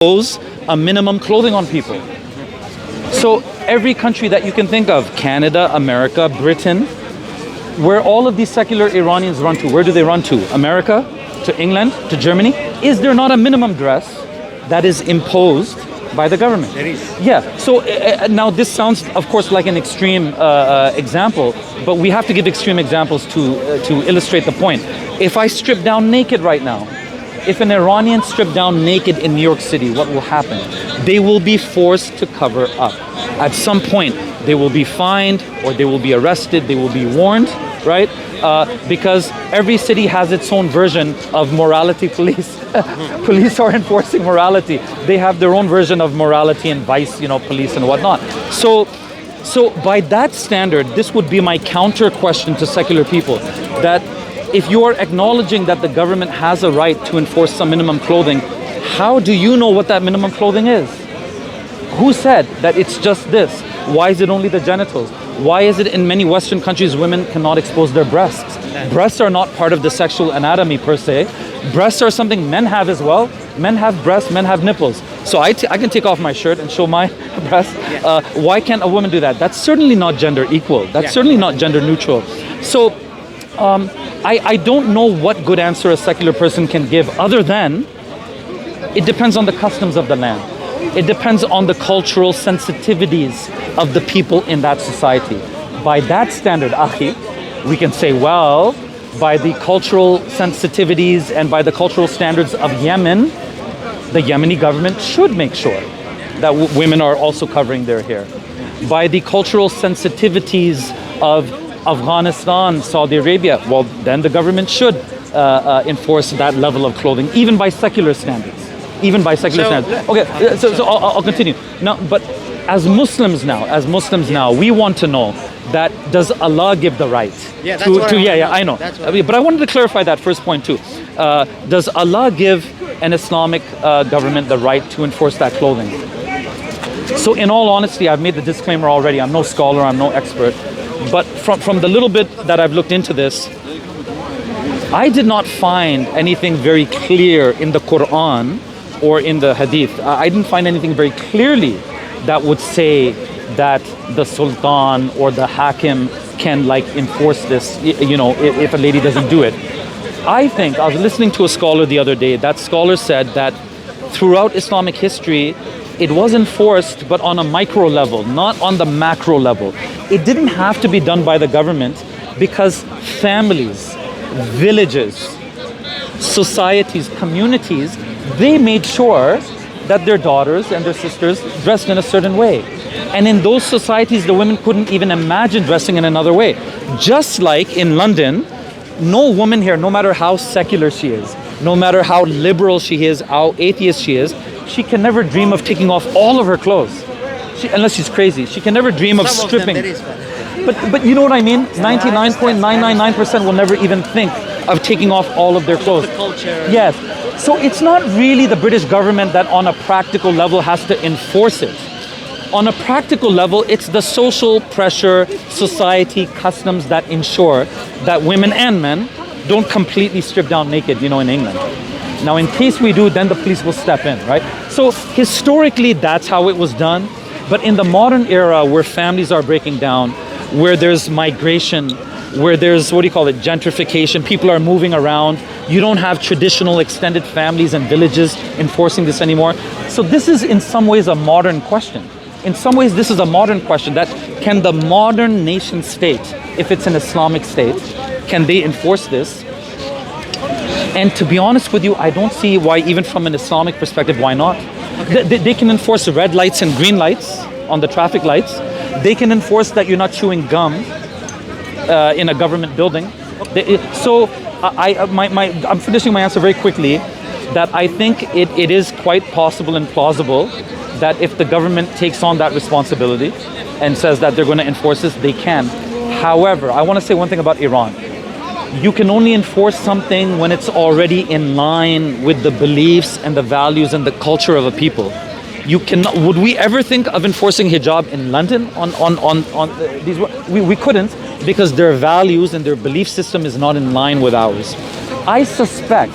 impose a minimum clothing on people. So every country that you can think of, Canada, America, Britain, where all of these secular Iranians run to, where do they run to? America, to England, to Germany? Is there not a minimum dress that is imposed by the government? There is. Yeah, so now this sounds, of course, like an extreme example, but we have to give extreme examples to illustrate the point. If I strip down naked right now, if an Iranian stripped down naked in New York City, what will happen? They will be forced to cover up. At some point, they will be fined or they will be arrested, they will be warned, right? Because every city has its own version of morality police. Police are enforcing morality. They have their own version of morality and vice, police and whatnot. So by that standard, this would be my counter question to secular people, that if you are acknowledging that the government has a right to enforce some minimum clothing, how do you know what that minimum clothing is? Who said that it's just this? Why is it only the genitals? Why is it in many Western countries women cannot expose their breasts? Breasts are not part of the sexual anatomy per se. Breasts are something men have as well. Men have breasts, men have nipples. So I can take off my shirt and show my breasts. Why can't a woman do that? That's certainly not gender equal. That's certainly not gender neutral. So I don't know what good answer a secular person can give other than it depends on the customs of the land. It depends on the cultural sensitivities of the people in that society. By that standard, Akhi, we can say, well, by the cultural sensitivities and by the cultural standards of Yemen, the Yemeni government should make sure that women are also covering their hair. By the cultural sensitivities of Afghanistan, Saudi Arabia, well, then the government should enforce that level of clothing, even by secular standards. Even by secular standards. Okay, so I'll continue. Now, but as Muslims now, we want to know that does Allah give the right I know. But I wanted to clarify that first point too. Does Allah give an Islamic government the right to enforce that clothing? So in all honesty, I've made the disclaimer already. I'm no scholar, I'm no expert. But from the little bit that I've looked into this, I did not find anything very clear in the Quran or in the Hadith. I didn't find anything very clearly that would say that the Sultan or the Hakim can enforce this, if a lady doesn't do it. I was listening to a scholar the other day. That scholar said that throughout Islamic history, it was enforced, but on a micro level, not on the macro level. It didn't have to be done by the government because families, villages, societies, communities, they made sure that their daughters and their sisters dressed in a certain way. And in those societies, the women couldn't even imagine dressing in another way. Just like in London, no woman here, no matter how secular she is, no matter how liberal she is, how atheist she is, she can never dream of taking off all of her clothes. Unless she's crazy. She can never dream of stripping. But you know what I mean? 99.999% will never even think of taking off all of their clothes. The culture. Yes. So it's not really the British government that on a practical level has to enforce it. On a practical level, it's the social pressure, society, customs that ensure that women and men don't completely strip down naked, in England. Now, in case we do, then the police will step in, right? So historically, that's how it was done. But in the modern era where families are breaking down, where there's migration, where there's, gentrification, people are moving around, you don't have traditional extended families and villages enforcing this anymore. So this is in some ways a modern question. In some ways, this is a modern question that can the modern nation state, if it's an Islamic state, can they enforce this? And to be honest with you, I don't see why, even from an Islamic perspective, why not? Okay. They can enforce red lights and green lights on the traffic lights. They can enforce that you're not chewing gum in a government building. I'm finishing my answer very quickly, that I think it is quite possible and plausible that if the government takes on that responsibility and says that they're going to enforce this, they can. However, I want to say one thing about Iran. You can only enforce something when it's already in line with the beliefs and the values and the culture of a people. You cannot. Would we ever think of enforcing hijab in London on these? We couldn't, because their values and their belief system is not in line with ours. I suspect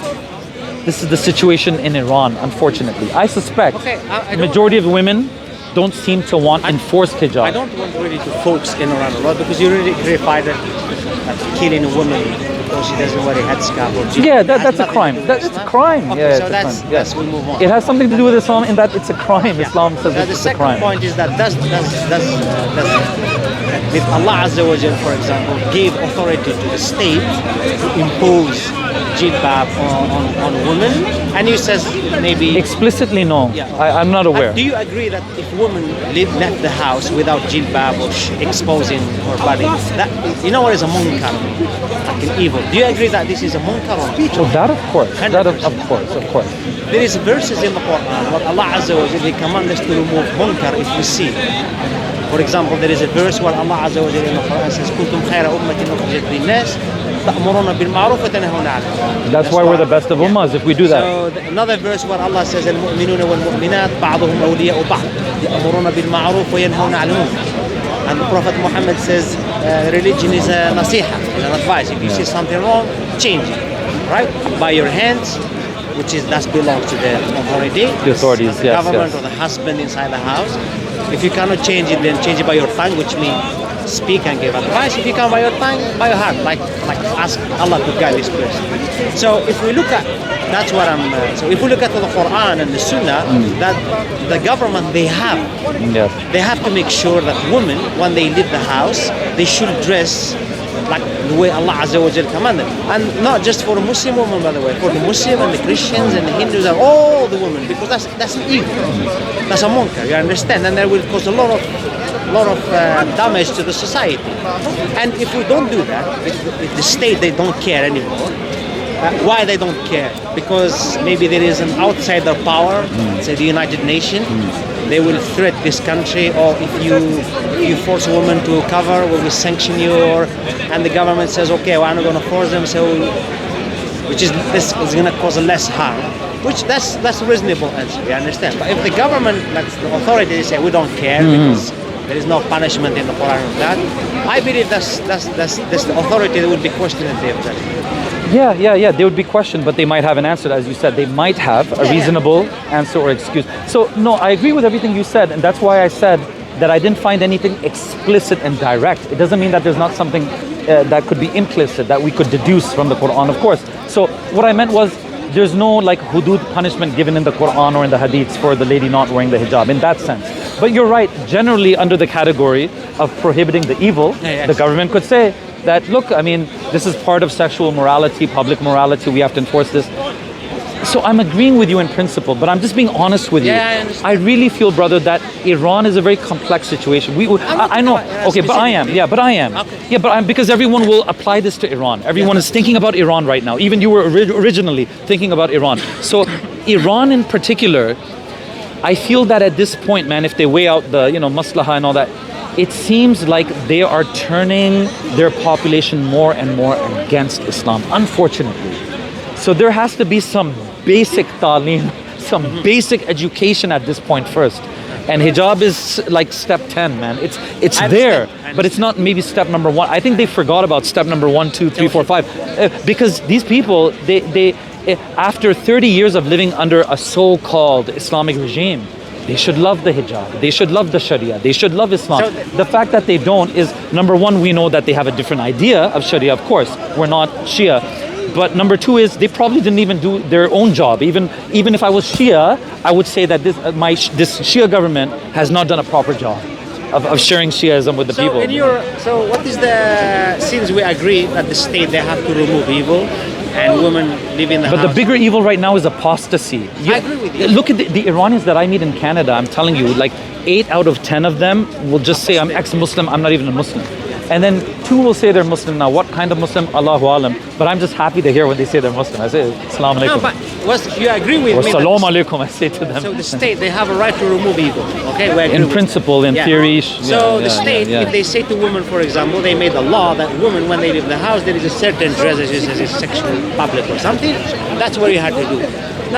this is the situation in Iran, unfortunately. I suspect Okay, I the don't- majority of women don't seem to want enforced hijab. I don't want really to focus in Iran a lot because you really clarify that killing a woman because she doesn't wear a headscarf or jilbab Yeah, has that's a nothing to crime. do with That's a Islam. crime. Okay, Yeah, so it's a that's crime. Yeah. we move on. It has something to do with Islam in that it's a crime. Yeah. Islam says Now, it's the a second crime. point is that does if Allah Azza wa Jal, for example, gave authority to the state to impose jilbab on women, and you says maybe Explicitly, no. Yeah. I'm not aware. Do you agree that if women left the house without jilbab or exposing her body, that you know what is a munkar, like an evil? Do you agree that this is a munkar or not? Well, that of course. That of 100%. course, of course. There is verses in the Quran where Allah Azza wa Jalla He commands us to remove munkar if we see. For example, there is a verse where Allah Azza wa Jalla in the Quran says, "Kuntum khayra ummatin ukhrijat lin-nas, ta'muruna bil ma'ruf wa tanhauna 'anil munkar." That's why we're the best of ummahs if we do that. So another verse where Allah says, "Al-mu'minuna wal-mu'minat ba'duhum awliya'u ba'd, ya'muruna bil ma'ruf wa yanhauna 'anil munkar." And the Prophet Muhammad says, religion is a nasiha, is an advice. If you see something wrong, change it, right? By your hands, which is that belongs to the authority, The authorities, the yes, government yes. or the husband inside the house. If you cannot change it, then change it by your tongue, which means speak and give advice. If you can by your tongue, by your heart, like ask Allah to guide this person. So if we look at that's what I'm. So if we look at the Quran and the Sunnah, that the government Yes. they have to make sure that women, when they leave the house, they should dress like the way Allah Azza wa Jal commanded. And not just for a Muslim woman, by the way, for the Muslim and the Christians and the Hindus and all the women, because that's evil. That's a munkar, you understand? And that will cause a lot of damage to the society. And if we don't do that, if the state, they don't care anymore, why they don't care? Because maybe there is an outsider power, say the United Nations. They will threat this country, or if you force a woman to cover, we will sanction you. And the government says, okay, well, I'm not going to force them, so which is this is going to cause less harm. Which that's a reasonable answer. You understand? But if the government, like the authority, they say we don't care because there is no punishment in the Quran of that. I believe that's the authority that would be questioned at the end of that. Yeah. They would be questioned, but they might have an answer. As you said, they might have a reasonable answer or excuse. So, no, I agree with everything you said, and that's why I said that I didn't find anything explicit and direct. It doesn't mean that there's not something that could be implicit, that we could deduce from the Quran, of course. So, what I meant was, there's no like hudud punishment given in the Quran or in the hadiths for the lady not wearing the hijab, in that sense. But you're right, generally under the category of prohibiting the evil, the government could say, that look, I mean, this is part of sexual morality, public morality, we have to enforce this. So I'm agreeing with you in principle, but I'm just being honest with you. Yeah, I understand. I really feel, brother, that Iran is a very complex situation. I know, okay, but I am. Yeah, but I am. Okay. Yeah, but I'm, because everyone will apply this to Iran. Everyone is thinking about Iran right now. Even you were originally thinking about Iran. So Iran in particular, I feel that at this point, man, if they weigh out the, maslaha and all that, it seems like they are turning their population more and more against Islam, unfortunately. So there has to be some basic ta'aleem, some basic education at this point first. And hijab is like step 10, man. It's there, but it's not maybe step number 1. I think they forgot about step number 1, 2, 3, 4, 5. Because these people, they after 30 years of living under a so-called Islamic regime, they should love the hijab. They should love the Sharia. They should love Islam. The fact that they don't is, number 1, we know that they have a different idea of Sharia, of course. We're not Shia. But number 2 is they probably didn't even do their own job. Even if I was Shia, I would say that this Shia government has not done a proper job of sharing Shiaism with the people. So what is since we agree that the state, they have to remove evil, and women live in the house. But the bigger evil right now is apostasy. I agree with you. Look at the Iranians that I meet in Canada. I'm telling you, like 8 out of 10 of them will just say, I'm ex-Muslim, I'm not even a Muslim. And then 2 will say they're Muslim. Now, what kind of Muslim? Allahu Alam. But I'm just happy to hear when they say they're Muslim. I say, Assalamu alaikum. No, but you agree with me? Assalamu alaikum, I say to them. So the state, they have a right to remove evil. Okay, we agree in with principle, in Yeah. theory. So the state, if they say to women, for example, they made a law that women, when they leave the house, there is a certain dress, as you say, is sexual public or something. That's what you have to do.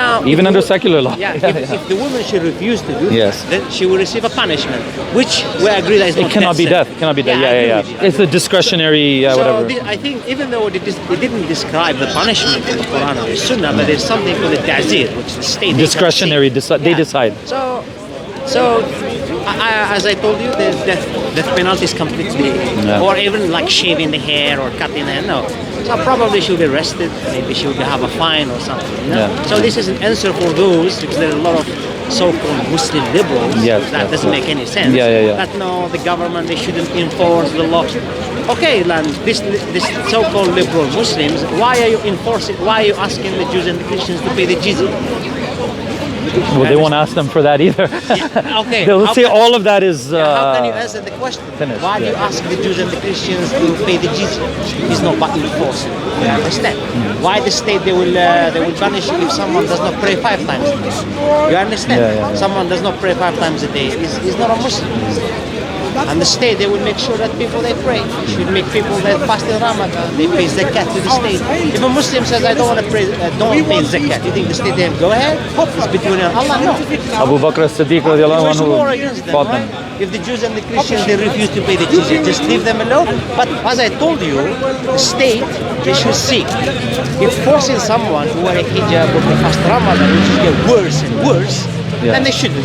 Now, even under secular law. Yeah, if the woman should refuse to do Yes. that, then she will receive a punishment, which we agree that is not It cannot be death. It cannot be death. I agree with you. It's a discretionary So whatever. I think even though it didn't describe the punishment in the Quran or the Sunnah, but there's something called the ta'zir, which the state Discretionary. They decide. So, as I told you, the death penalty is completely, or even like shaving the hair or cutting the hair. No, so probably she'll be arrested. Maybe she'll have a fine or something. You know? So this is an answer for those, because there are a lot of so-called Muslim liberals. That doesn't make any sense. That no, the government, they shouldn't enforce the law. Okay, land, this so-called liberal Muslims, why are you enforcing? Why are you asking the Jews and the Christians to pay the jizya? Well, they won't ask them for that either. Okay. They'll say all of that is. How can you answer the question? Finished, Why do you ask the Jews and the Christians to pay the jizya? It's not but enforcing. You understand? Why the state they will punish if someone does not pray 5 times a day? You understand? Someone does not pray 5 times a day is not a Muslim. And the state, they will make sure that people they pray. They should make people that fast in Ramadan, they pay zakat to the state. If a Muslim says, I don't want to pray, don't pay zakat, you think the state they go ahead? It's between you and Allah? No. Abu Bakr as-Siddiq radiallahu It was war against anhu them, fought right? them. If the Jews and the Christians, they refuse to pay the jizya, just leave them alone. But as I told you, the state, they should see. If forcing someone to wear a hijab or to fast Ramadan, which is get worse and worse, then they shouldn't.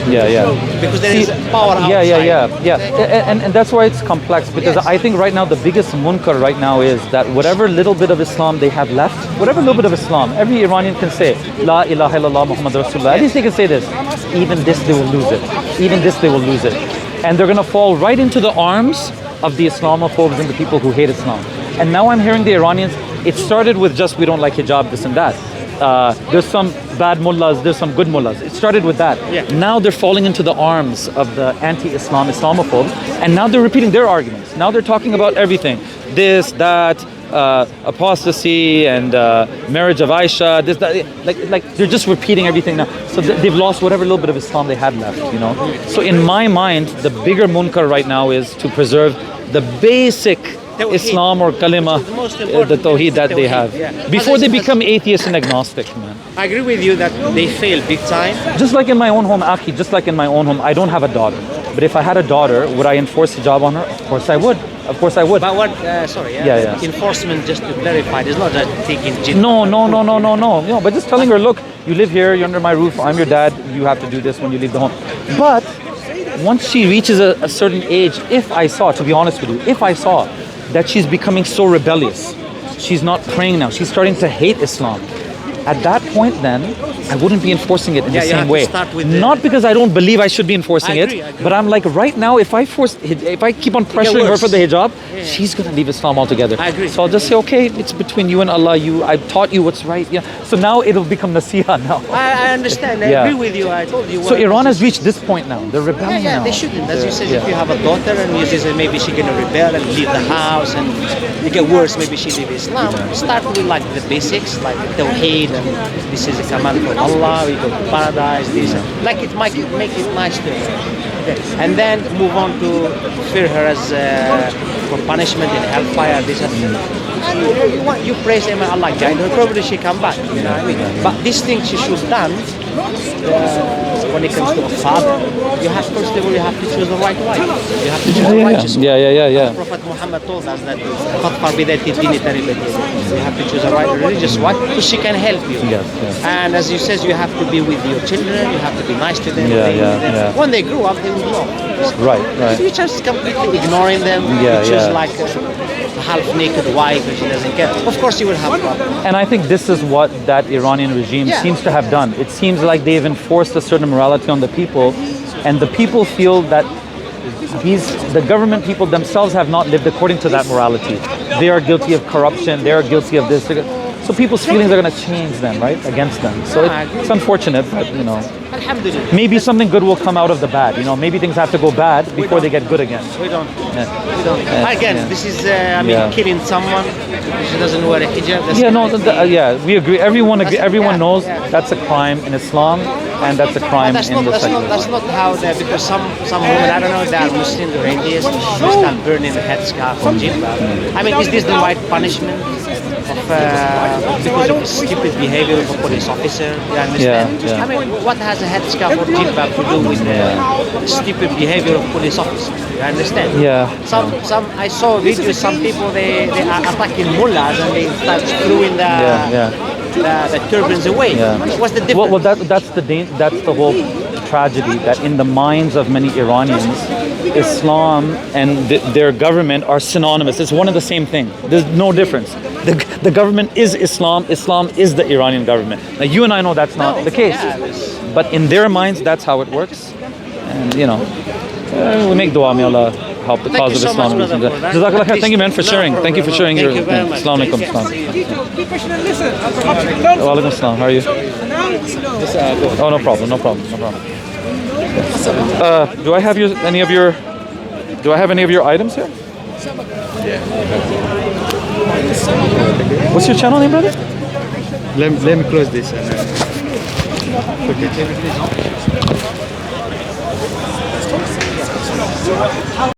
Because there is power outside. And that's why it's complex, because I think right now the biggest munkar right now is that whatever little bit of Islam they have left, whatever little bit of Islam, every Iranian can say, La ilaha illallah Muhammad Rasulullah. At least they can say this. Even this they will lose it. Even this they will lose it. And they're going to fall right into the arms of the Islamophobes and the people who hate Islam. And now I'm hearing the Iranians, it started with just we don't like hijab, this and that. There's some bad mullahs, there's some good mullahs. It started with that. Now they're falling into the arms of the anti-Islam Islamophobes, and now they're repeating their arguments. Now they're talking about everything. This, that, apostasy and marriage of Aisha, this, that. Like they're just repeating everything now. So they've lost whatever little bit of Islam they had left, you know. So in my mind, the bigger munkar right now is to preserve the basic Islam or kalima, the tawheed that they have, before they become atheists and agnostic, man. I agree with you that they fail big time. Just like in my own home, Aki, just like in my own home, I don't have a daughter. But if I had a daughter, would I enforce hijab on her? Of course I would. Of course I would. But what, enforcement, just to clarify, is not just taking jinn. No, but just telling her, look, you live here, you're under my roof, I'm your dad, you have to do this when you leave the home. But once she reaches a certain age, if I saw, to be honest with you, if I saw that she's becoming so rebellious, she's not praying now, she's starting to hate Islam, at that point then, I wouldn't be enforcing it in the same way. Not because I don't believe I should be enforcing it, but I'm like, right now, if I keep on pressuring her for the hijab, she's going to leave Islam altogether. I agree. So I'll just say, okay, it's between you and Allah. I've taught you what's right. So now it'll become nasiha now. I understand. I agree with you. I told you. So Iran has reached this point now. They're rebelling now. They shouldn't. As you said, if you have a daughter and you say maybe she's going to rebel and leave the house and it get worse, maybe she leave Islam. Start with like the basics, like tawheed, and this is a command from Allah. We go to paradise. This, like it might make it nice to her. And then move on to fear her as for punishment in hellfire. This and you praise him and Allah guide her. Probably she come back. You know what I mean? But this thing she should done. When it comes to a father, you have first of all you have to choose the right wife. You have to choose the righteous one. Prophet Muhammad told us that you have to choose a right religious wife because she can help you. And as you says, you have to be with your children. You have to be nice to them. When they grow up, they will know. Right. If you just completely ignoring them, you choose like a half-naked wife and she doesn't care. Of course, you will have problems. And I think this is what that Iranian regime seems to have done. It seems like they've enforced a certain morality on the people, and the people feel that the government people themselves have not lived according to that morality. They are guilty of corruption. They are guilty of this. So people's feelings are going to change them, right, against them. So it's unfortunate, but Alhamdulillah. maybe something good will come out of the bad. Maybe things have to go bad before they get good again. We don't. Again, this is killing someone because she doesn't wear a hijab. We agree. Everyone knows that's a crime in Islam, and that's a crime in the secular. That's not how because some women, I don't know if they are Muslims or atheists, they start burning the headscarf or jilbab. I mean, is this the right punishment? because of the stupid behavior of a police officer. You understand? Yeah. I mean, what has a headscarf or jilbab to do with the stupid behavior of police officers? You understand? Yeah. Some I saw videos. Some people they are attacking mullahs and they start throwing the turbans away. Yeah. What's the difference? Well, that's the whole tragedy, that in the minds of many Iranians, Islam and their government are synonymous. It's one and the same thing. There's no difference. The government is Islam. Islam is the Iranian government. Now, you and I know that's not the case. But in their minds, that's how it works. And, you know, we make dua, may Allah help the cause of Islam. Jazakallah khair. Thank you, man, for sharing. Thank you for sharing your... Assalamu alaikum. Wa alaikum assalam. How are you? Oh, no problem. Do I have any of your items here? What's your channel name, brother? Let me close this. And,